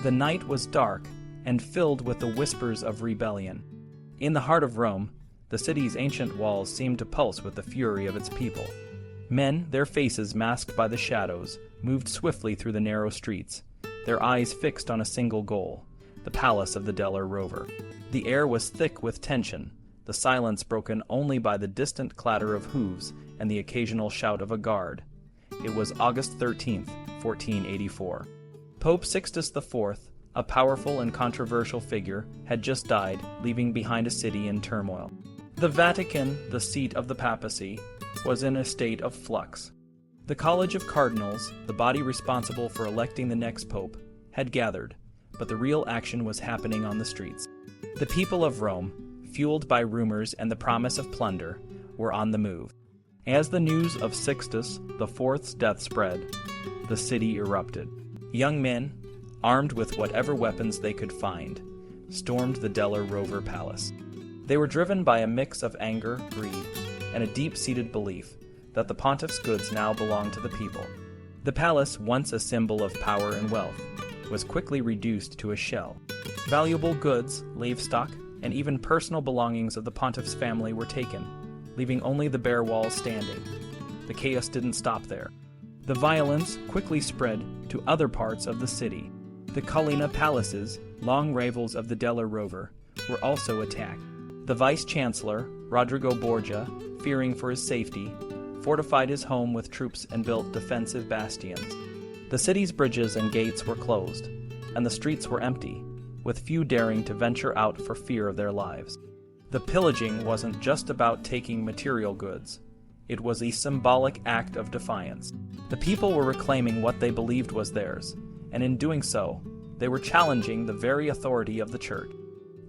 The night was dark and filled with the whispers of rebellion. In the heart of Rome, the city's ancient walls seemed to pulse with the fury of its people. Men, their faces masked by the shadows, moved swiftly through the narrow streets, their eyes fixed on a single goal, the palace of the Deller rover. The air was thick with tension, the silence broken only by the distant clatter of hooves and the occasional shout of a guard. It was August 13th, 1484. Pope Sixtus IV, a powerful and controversial figure, had just died, leaving behind a city in turmoil. The Vatican, the seat of the papacy, was in a state of flux. The College of Cardinals, the body responsible for electing the next pope, had gathered, but the real action was happening on the streets. The people of Rome, fueled by rumors and the promise of plunder, were on the move. As the news of Sixtus IV's death spread, the city erupted. Young men, armed with whatever weapons they could find, stormed the Deller rover palace. They were driven by a mix of anger, greed, and a deep-seated belief that the pontiff's goods now belonged to the people. The palace, once a symbol of power and wealth, was quickly reduced to a shell. Valuable goods, livestock, and even personal belongings of the pontiff's family were taken, leaving only the bare walls standing. The chaos didn't stop there. The violence quickly spread to other parts of the city. The Colonna palaces, long rivals of the Deller rover, were also attacked. The vice-chancellor, Rodrigo Borgia, fearing for his safety, fortified his home with troops and built defensive bastions. The city's bridges and gates were closed, and the streets were empty, with few daring to venture out for fear of their lives. The pillaging wasn't just about taking material goods. It was a symbolic act of defiance. The people were reclaiming what they believed was theirs, and in doing so, they were challenging the very authority of the church.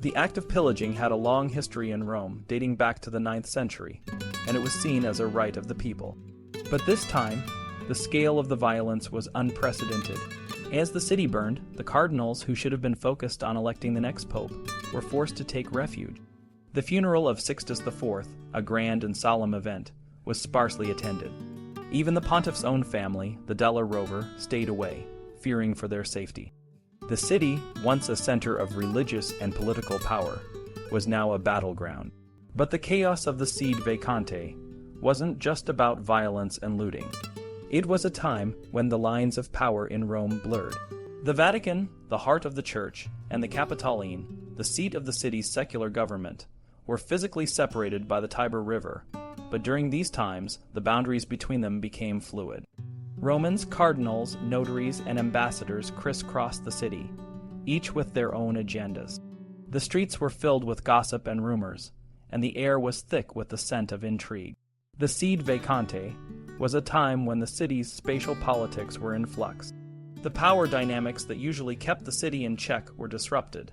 The act of pillaging had a long history in Rome, dating back to the 9th century, and it was seen as a right of the people. But this time, the scale of the violence was unprecedented. As the city burned, the cardinals, who should have been focused on electing the next pope, were forced to take refuge. The funeral of Sixtus IV, a grand and solemn event, was sparsely attended. Even the pontiff's own family, the Deller rover, stayed away, fearing for their safety. The city, once a center of religious and political power, was now a battleground. But the chaos of the Sede Vacante wasn't just about violence and looting. It was a time when the lines of power in Rome blurred. The Vatican, the heart of the Church, and the Capitoline, the seat of the city's secular government, were physically separated by the Tiber River, but during these times, the boundaries between them became fluid. Romans, cardinals, notaries, and ambassadors crisscrossed the city, each with their own agendas. The streets were filled with gossip and rumors, and the air was thick with the scent of intrigue. The Sede Vacante was a time when the city's spatial politics were in flux. The power dynamics that usually kept the city in check were disrupted,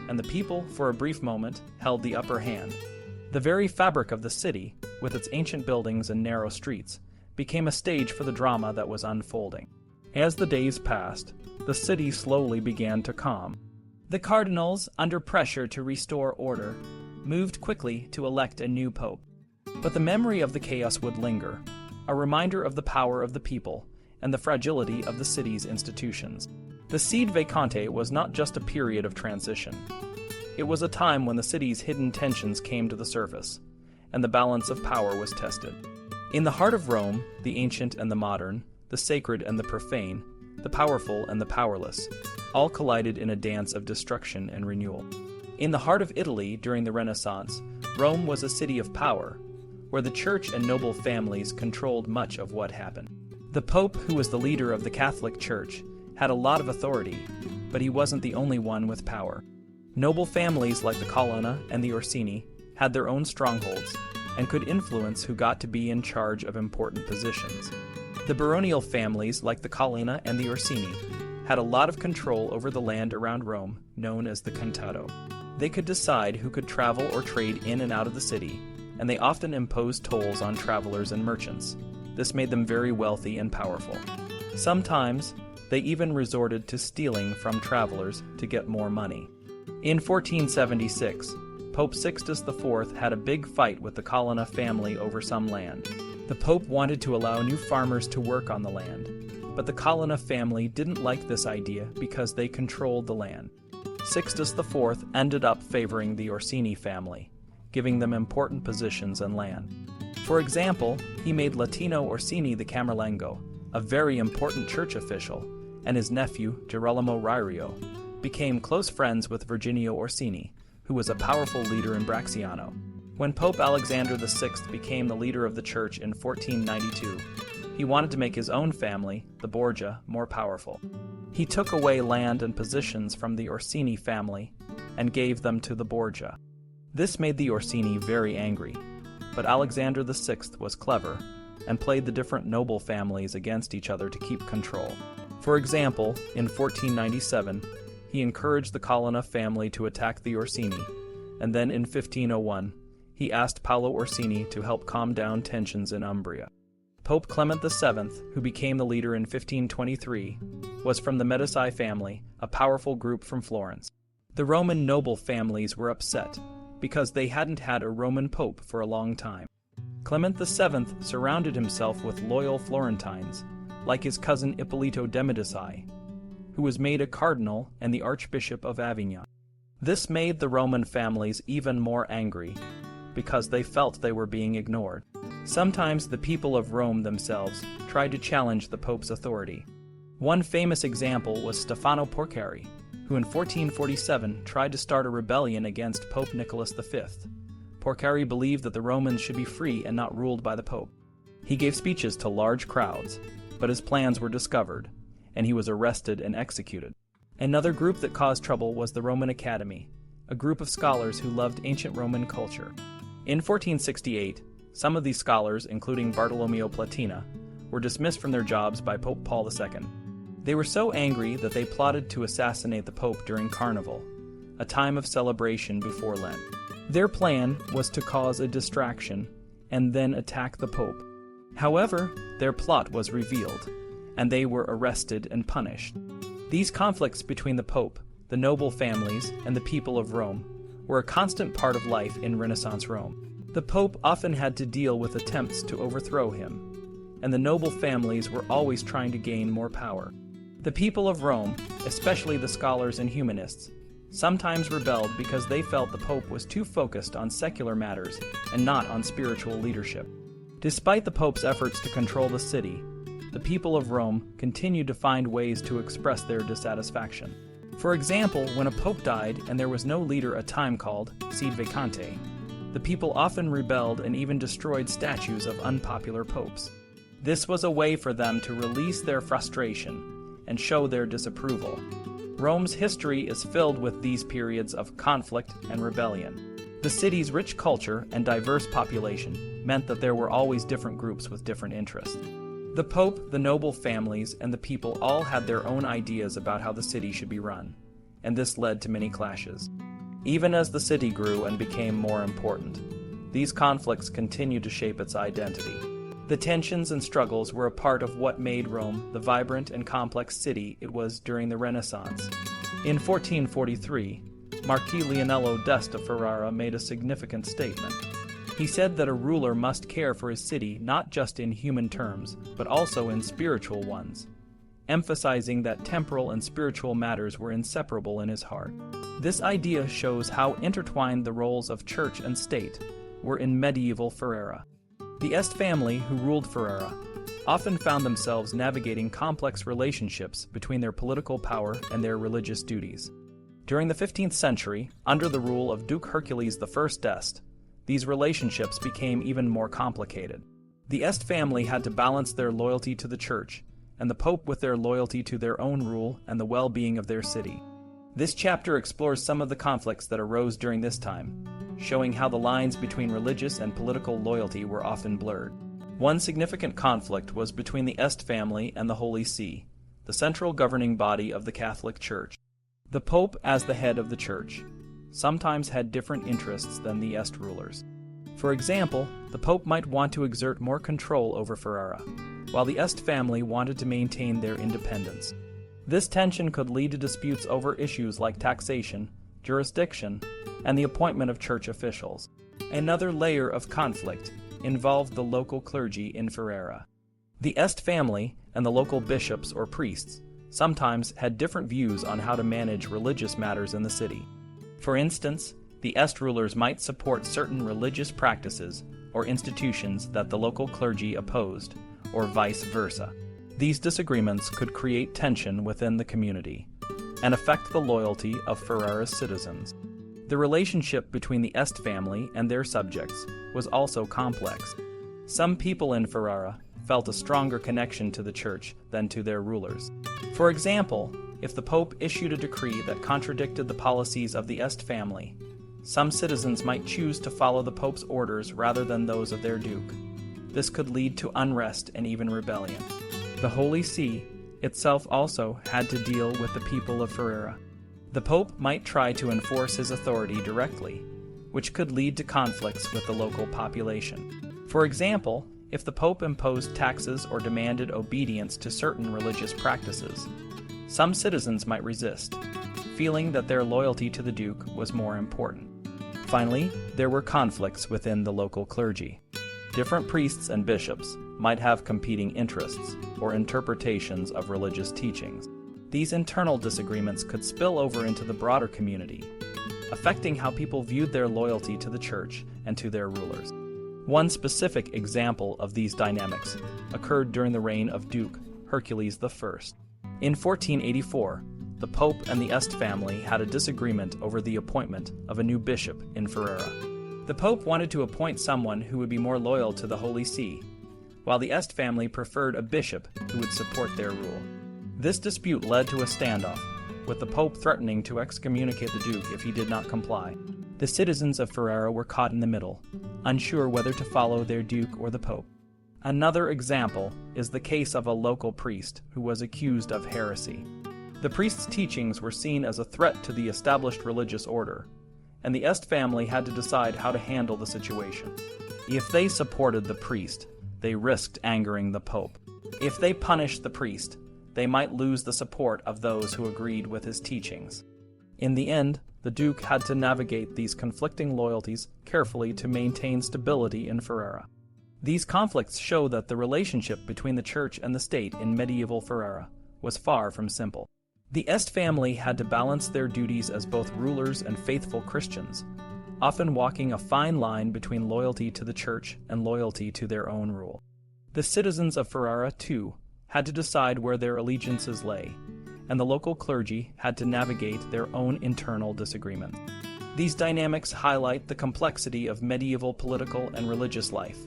and the people, for a brief moment, held the upper hand. The very fabric of the city, with its ancient buildings and narrow streets, became a stage for the drama that was unfolding. As the days passed, the city slowly began to calm. The cardinals, under pressure to restore order, moved quickly to elect a new pope. But the memory of the chaos would linger, a reminder of the power of the people and the fragility of the city's institutions. The Sede Vacante was not just a period of transition. It was a time when the city's hidden tensions came to the surface, and the balance of power was tested. In the heart of Rome, the ancient and the modern, the sacred and the profane, the powerful and the powerless, all collided in a dance of destruction and renewal. In the heart of Italy during the Renaissance, Rome was a city of power, where the church and noble families controlled much of what happened. The Pope, who was the leader of the Catholic Church, had a lot of authority, but he wasn't the only one with power. Noble families like the Colonna and the Orsini had their own strongholds and could influence who got to be in charge of important positions. The baronial families like the Colonna and the Orsini had a lot of control over the land around Rome, known as the Contado. They could decide who could travel or trade in and out of the city, and they often imposed tolls on travelers and merchants. This made them very wealthy and powerful. Sometimes, they even resorted to stealing from travelers to get more money. In 1476, Pope Sixtus IV had a big fight with the Colonna family over some land. The Pope wanted to allow new farmers to work on the land, but the Colonna family didn't like this idea because they controlled the land. Sixtus IV ended up favoring the Orsini family, giving them important positions and land. For example, he made Latino Orsini the Camerlengo, a very important church official, and his nephew, Girolamo Ririo, became close friends with Virginio Orsini, who was a powerful leader in Bracciano. When Pope Alexander VI became the leader of the church in 1492, he wanted to make his own family, the Borgia, more powerful. He took away land and positions from the Orsini family and gave them to the Borgia. This made the Orsini very angry, but Alexander VI was clever and played the different noble families against each other to keep control. For example, in 1497, he encouraged the Colonna family to attack the Orsini, and then in 1501, he asked Paolo Orsini to help calm down tensions in Umbria. Pope Clement VII, who became the leader in 1523, was from the Medici family, a powerful group from Florence. The Roman noble families were upset because they hadn't had a Roman pope for a long time. Clement VII surrounded himself with loyal Florentines, like his cousin Ippolito de' Medici, who was made a cardinal and the Archbishop of Avignon. This made the Roman families even more angry, because they felt they were being ignored. Sometimes the people of Rome themselves tried to challenge the Pope's authority. One famous example was Stefano Porcari, who in 1447 tried to start a rebellion against Pope Nicholas V. Porcari believed that the Romans should be free and not ruled by the Pope. He gave speeches to large crowds, but his plans were discovered, and he was arrested and executed. Another group that caused trouble was the Roman Academy, a group of scholars who loved ancient Roman culture. In 1468, some of these scholars, including Bartolomeo Platina, were dismissed from their jobs by Pope Paul II. They were so angry that they plotted to assassinate the Pope during Carnival, a time of celebration before Lent. Their plan was to cause a distraction and then attack the Pope. However, their plot was revealed, and they were arrested and punished. These conflicts between the Pope, the noble families, and the people of Rome were a constant part of life in Renaissance Rome. The Pope often had to deal with attempts to overthrow him, and the noble families were always trying to gain more power. The people of Rome, especially the scholars and humanists, sometimes rebelled because they felt the Pope was too focused on secular matters and not on spiritual leadership. Despite the Pope's efforts to control the city, the people of Rome continued to find ways to express their dissatisfaction. For example, when a pope died and there was no leader, a time called sede vacante, the people often rebelled and even destroyed statues of unpopular popes. This was a way for them to release their frustration and show their disapproval. Rome's history is filled with these periods of conflict and rebellion. The city's rich culture and diverse population meant that there were always different groups with different interests. The Pope, the noble families, and the people all had their own ideas about how the city should be run, and this led to many clashes. Even as the city grew and became more important, these conflicts continued to shape its identity. The tensions and struggles were a part of what made Rome the vibrant and complex city it was during the Renaissance. In 1443, Marquis Leonello d'Este Ferrara made a significant statement. He said that a ruler must care for his city not just in human terms, but also in spiritual ones, emphasizing that temporal and spiritual matters were inseparable in his heart. This idea shows how intertwined the roles of church and state were in medieval Ferrara. The Este family, who ruled Ferrara, often found themselves navigating complex relationships between their political power and their religious duties. During the 15th century, under the rule of Duke Hercules I d'Este, these relationships became even more complicated. The Este family had to balance their loyalty to the church and the Pope with their loyalty to their own rule and the well-being of their city. This chapter explores some of the conflicts that arose during this time, showing how the lines between religious and political loyalty were often blurred. One significant conflict was between the Este family and the Holy See, the central governing body of the Catholic Church. The Pope, as the head of the Church, sometimes had different interests than the Este rulers. For example, the Pope might want to exert more control over Ferrara, while the Este family wanted to maintain their independence. This tension could lead to disputes over issues like taxation, jurisdiction, and the appointment of church officials. Another layer of conflict involved the local clergy in Ferrara. The Este family and the local bishops or priests sometimes had different views on how to manage religious matters in the city. For instance, the Este rulers might support certain religious practices or institutions that the local clergy opposed, or vice versa. These disagreements could create tension within the community and affect the loyalty of Ferrara's citizens. The relationship between the Este family and their subjects was also complex. Some people in Ferrara felt a stronger connection to the church than to their rulers. For example, if the Pope issued a decree that contradicted the policies of the Este family, some citizens might choose to follow the Pope's orders rather than those of their duke. This could lead to unrest and even rebellion. The Holy See itself also had to deal with the people of Ferrara. The Pope might try to enforce his authority directly, which could lead to conflicts with the local population. For example, if the Pope imposed taxes or demanded obedience to certain religious practices, some citizens might resist, feeling that their loyalty to the Duke was more important. Finally, there were conflicts within the local clergy. Different priests and bishops might have competing interests or interpretations of religious teachings. These internal disagreements could spill over into the broader community, affecting how people viewed their loyalty to the church and to their rulers. One specific example of these dynamics occurred during the reign of Duke Hercules I. In 1484, the Pope and the Este family had a disagreement over the appointment of a new bishop in Ferrara. The Pope wanted to appoint someone who would be more loyal to the Holy See, while the Este family preferred a bishop who would support their rule. This dispute led to a standoff, with the Pope threatening to excommunicate the Duke if he did not comply. The citizens of Ferrara were caught in the middle, unsure whether to follow their Duke or the Pope. Another example is the case of a local priest who was accused of heresy. The priest's teachings were seen as a threat to the established religious order, and the Este family had to decide how to handle the situation. If they supported the priest, they risked angering the Pope. If they punished the priest, they might lose the support of those who agreed with his teachings. In the end, the Duke had to navigate these conflicting loyalties carefully to maintain stability in Ferrara. These conflicts show that the relationship between the church and the state in medieval Ferrara was far from simple. The Este family had to balance their duties as both rulers and faithful Christians, often walking a fine line between loyalty to the church and loyalty to their own rule. The citizens of Ferrara, too, had to decide where their allegiances lay, and the local clergy had to navigate their own internal disagreements. These dynamics highlight the complexity of medieval political and religious life,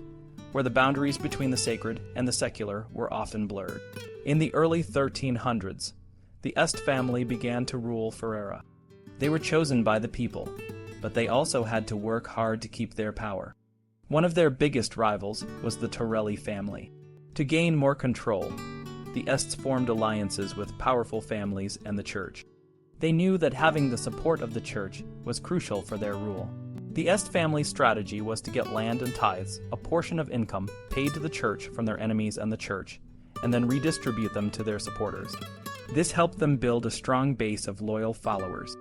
where the boundaries between the sacred and the secular were often blurred. In the early 1300s, the Este family began to rule Ferrara. They were chosen by the people, but they also had to work hard to keep their power. One of their biggest rivals was the Torelli family. To gain more control, the Estes formed alliances with powerful families and the church. They knew that having the support of the church was crucial for their rule. The Este family's strategy was to get land and tithes, a portion of income paid to the church from their enemies and the church, and then redistribute them to their supporters. This helped them build a strong base of loyal followers.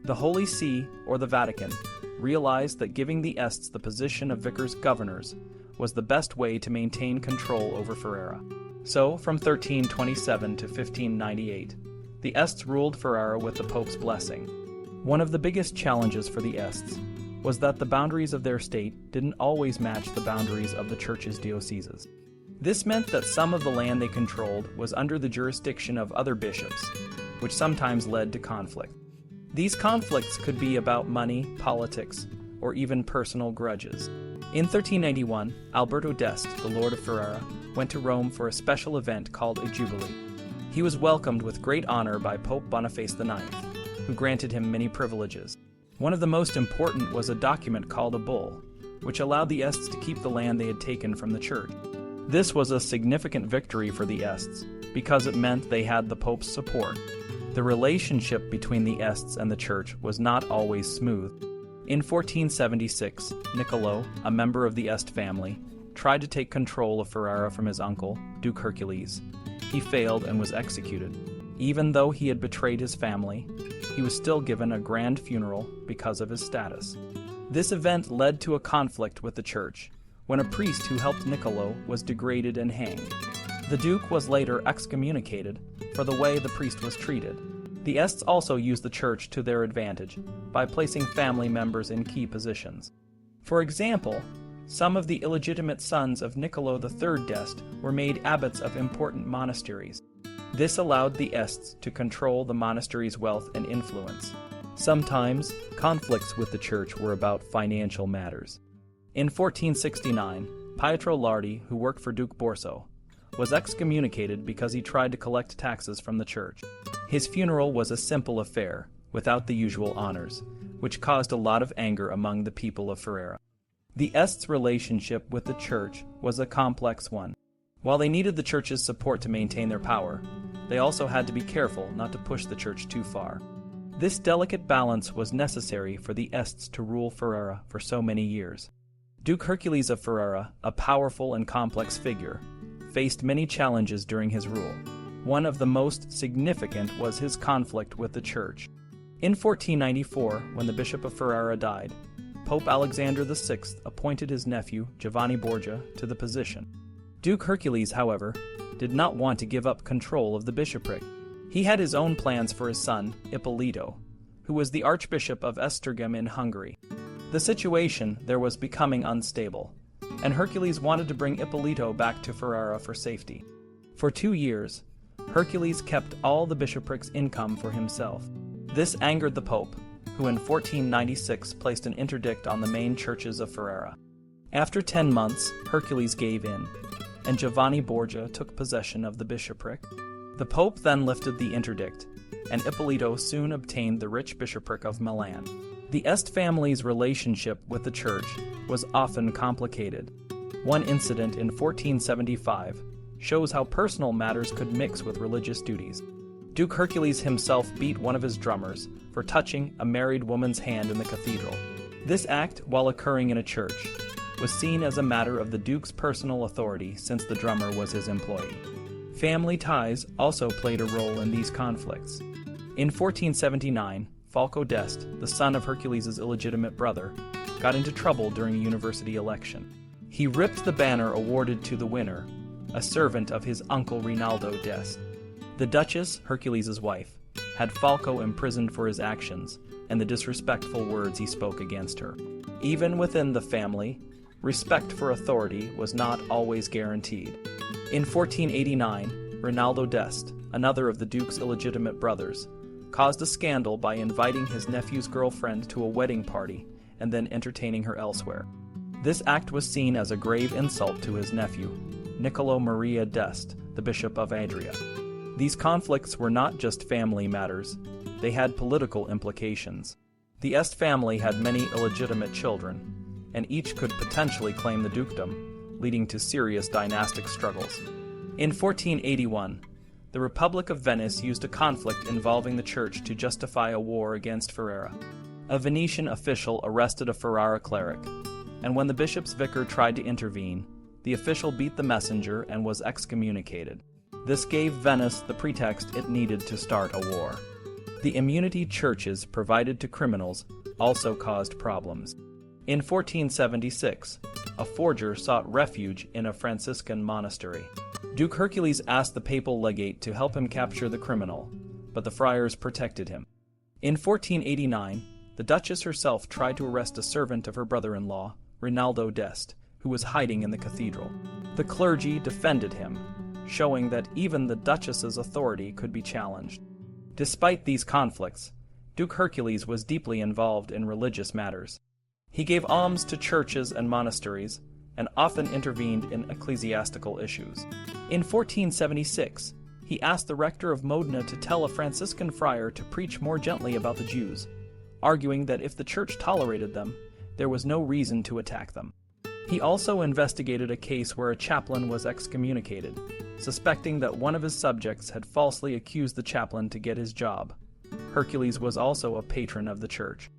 The Holy See, or the Vatican, realized that giving the Estes the position of vicars governors was the best way to maintain control over Ferrara. So, from 1327 to 1598, the Estes ruled Ferrara with the Pope's blessing. One of the biggest challenges for the Estes was that the boundaries of their state didn't always match the boundaries of the church's dioceses. This meant that some of the land they controlled was under the jurisdiction of other bishops, which sometimes led to conflict. These conflicts could be about money, politics, or even personal grudges. In 1391, Alberto d'Este, the Lord of Ferrara, went to Rome for a special event called a Jubilee. He was welcomed with great honor by Pope Boniface IX, who granted him many privileges. One of the most important was a document called a bull, which allowed the Estes to keep the land they had taken from the church. This was a significant victory for the Estes, because it meant they had the Pope's support. The relationship between the Estes and the church was not always smooth. In 1476, Niccolo, a member of the Este family, tried to take control of Ferrara from his uncle, Duke Hercules. He failed and was executed. Even though he had betrayed his family, he was still given a grand funeral because of his status. This event led to a conflict with the church, when a priest who helped Niccolo was degraded and hanged. The duke was later excommunicated for the way the priest was treated. The Ests also used the church to their advantage by placing family members in key positions. For example, some of the illegitimate sons of Niccolo III d'Este were made abbots of important monasteries. This allowed the Ests to control the monastery's wealth and influence. Sometimes, conflicts with the church were about financial matters. In 1469, Pietro Lardi, who worked for Duke Borso, was excommunicated because he tried to collect taxes from the church. His funeral was a simple affair, without the usual honors, which caused a lot of anger among the people of Ferrara. The Ests' relationship with the church was a complex one. While they needed the church's support to maintain their power, they also had to be careful not to push the church too far. This delicate balance was necessary for the Ests to rule Ferrara for so many years. Duke Hercules of Ferrara, a powerful and complex figure, faced many challenges during his rule. One of the most significant was his conflict with the church. In 1494, when the Bishop of Ferrara died, Pope Alexander VI appointed his nephew, Giovanni Borgia, to the position. Duke Hercules, however, did not want to give up control of the bishopric. He had his own plans for his son, Ippolito, who was the Archbishop of Esztergom in Hungary. The situation there was becoming unstable, and Hercules wanted to bring Ippolito back to Ferrara for safety. For 2 years, Hercules kept all the bishopric's income for himself. This angered the Pope, who in 1496 placed an interdict on the main churches of Ferrara. After 10 months, Hercules gave in, and Giovanni Borgia took possession of the bishopric. The Pope then lifted the interdict, and Ippolito soon obtained the rich bishopric of Milan. The Este family's relationship with the church was often complicated. One incident in 1475 shows how personal matters could mix with religious duties. Duke Hercules himself beat one of his drummers for touching a married woman's hand in the cathedral. This act, while occurring in a church, was seen as a matter of the Duke's personal authority since the drummer was his employee. Family ties also played a role in these conflicts. In 1479, Falco d'Este, the son of Hercules' illegitimate brother, got into trouble during a university election. He ripped the banner awarded to the winner, a servant of his uncle Rinaldo d'Este. The Duchess, Hercules' wife, had Falco imprisoned for his actions and the disrespectful words he spoke against her. Even within the family, respect for authority was not always guaranteed. In 1489, Rinaldo d'Este, another of the Duke's illegitimate brothers, caused a scandal by inviting his nephew's girlfriend to a wedding party and then entertaining her elsewhere. This act was seen as a grave insult to his nephew, Niccolo Maria d'Este, the Bishop of Adria. These conflicts were not just family matters, they had political implications. The Este family had many illegitimate children, and each could potentially claim the dukedom, leading to serious dynastic struggles. In 1481, the Republic of Venice used a conflict involving the church to justify a war against Ferrara. A Venetian official arrested a Ferrara cleric, and when the bishop's vicar tried to intervene, the official beat the messenger and was excommunicated. This gave Venice the pretext it needed to start a war. The immunity churches provided to criminals also caused problems. In 1476, a forger sought refuge in a Franciscan monastery. Duke Hercules asked the papal legate to help him capture the criminal, but the friars protected him. In 1489, the Duchess herself tried to arrest a servant of her brother-in-law, Rinaldo d'Este, who was hiding in the cathedral. The clergy defended him, showing that even the Duchess's authority could be challenged. Despite these conflicts, Duke Hercules was deeply involved in religious matters. He gave alms to churches and monasteries, and often intervened in ecclesiastical issues. In 1476, he asked the rector of Modena to tell a Franciscan friar to preach more gently about the Jews, arguing that if the church tolerated them, there was no reason to attack them. He also investigated a case where a chaplain was excommunicated, suspecting that one of his subjects had falsely accused the chaplain to get his job. Hercules was also a patron of the church.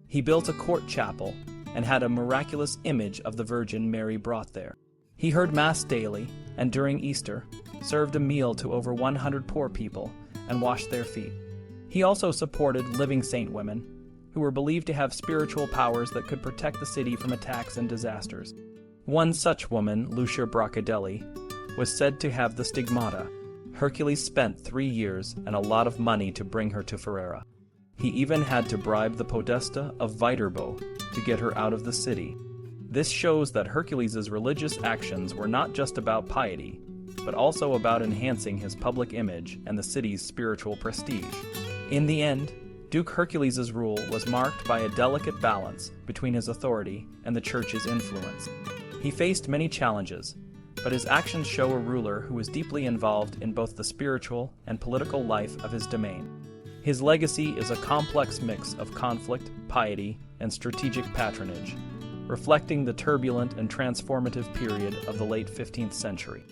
He built a court chapel and had a miraculous image of the Virgin Mary brought there. He heard Mass daily, and during Easter, served a meal to over 100 poor people and washed their feet. He also supported living saint women, who were believed to have spiritual powers that could protect the city from attacks and disasters. One such woman, Lucia Braccadelli, was said to have the stigmata. Hercules spent 3 years and a lot of money to bring her to Ferrara. He even had to bribe the podesta of Viterbo to get her out of the city. This shows that Hercules' religious actions were not just about piety, but also about enhancing his public image and the city's spiritual prestige. In the end, Duke Hercules' rule was marked by a delicate balance between his authority and the church's influence. He faced many challenges, but his actions show a ruler who was deeply involved in both the spiritual and political life of his domain. His legacy is a complex mix of conflict, piety, and strategic patronage, reflecting the turbulent and transformative period of the late 15th century.